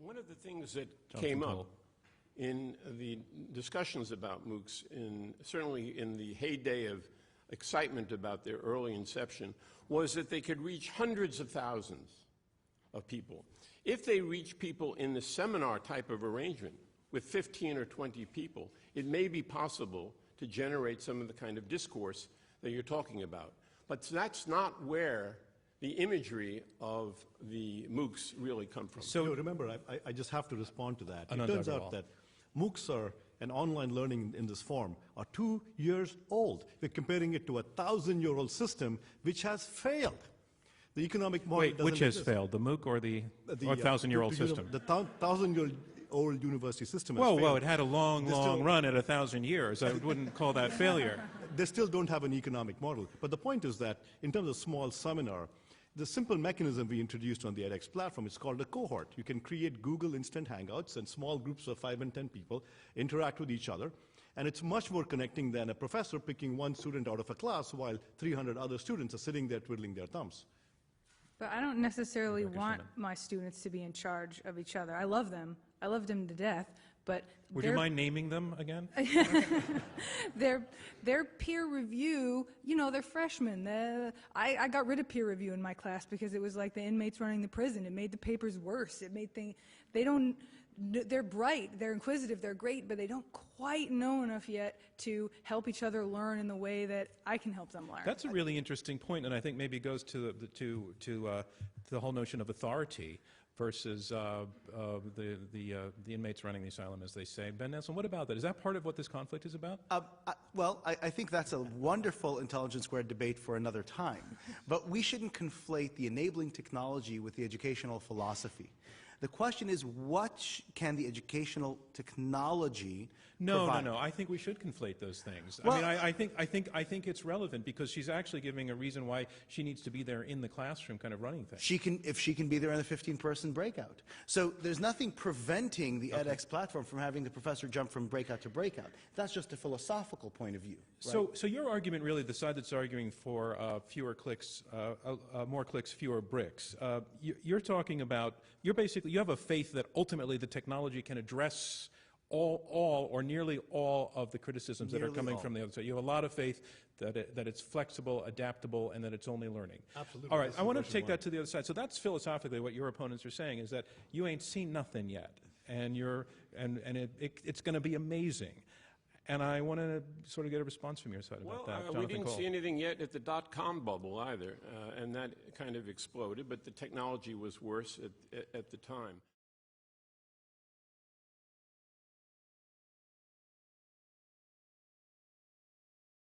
one of the things that came up in the discussions about MOOCs, certainly in the heyday of excitement about their early inception, was that they could reach hundreds of thousands of people. If they reach people in the seminar type of arrangement with 15 or 20 people, it may be possible to generate some of the kind of discourse that you're talking about. But that's not where the imagery of the MOOCs really come from. So remember, I just have to respond to that. It turns out that MOOCs are, and online learning in this form, are 2 years old. We're comparing it to a 1,000-year-old system which has failed. The economic model doesn't which has exist. failed, the MOOC or the 1,000-year-old system? The 1,000-year-old university system has Whoa, failed. it had a long run at 1,000 years. I wouldn't call that failure. They still don't have an economic model. But the point is that in terms of small seminar, the simple mechanism we introduced on the edX platform is called a cohort. You can create Google Instant Hangouts, and small groups of 5 and 10 people interact with each other. And it's much more connecting than a professor picking one student out of a class while 300 other students are sitting there twiddling their thumbs. But I don't necessarily want my students to be in charge of each other. I love them. I love them to death. But would you mind naming them again? Their peer review, you know, they're freshmen. I got rid of peer review in my class because it was like the inmates running the prison. It made the papers worse. It made they're bright, they're inquisitive, they're great, but they don't quite know enough yet to help each other learn in the way that I can help them learn. That's a really interesting point, and I think maybe goes to the whole notion of authority versus the inmates running the asylum, as they say. Ben Nelson, what about that? Is that part of what this conflict is about? Well, I think that's a wonderful Intelligence Squared debate for another time. But we shouldn't conflate the enabling technology with the educational philosophy. The question is, what can the educational technology provide? No. I think we should conflate those things. Well, I mean, I think it's relevant because she's actually giving a reason why she needs to be there in the classroom, kind of running things. If she can be there in the 15-person breakout. So there's nothing preventing the edX platform from having the professor jump from breakout to breakout. That's just a philosophical point of view. Right? So your argument, really, the side that's arguing for fewer clicks, more clicks, fewer bricks. You're talking about, you have a faith that ultimately the technology can address all or nearly all of the criticisms that are coming from the other side. You have a lot of faith that it's flexible, adaptable, and that it's only learning. Absolutely. All right, I want to take that to the other side. So that's philosophically what your opponents are saying, is that you ain't seen nothing yet, and it's going to be amazing. And I want to sort of get a response from your side about that. We didn't see anything yet at the dot-com bubble either, and that kind of exploded, but the technology was worse at the time.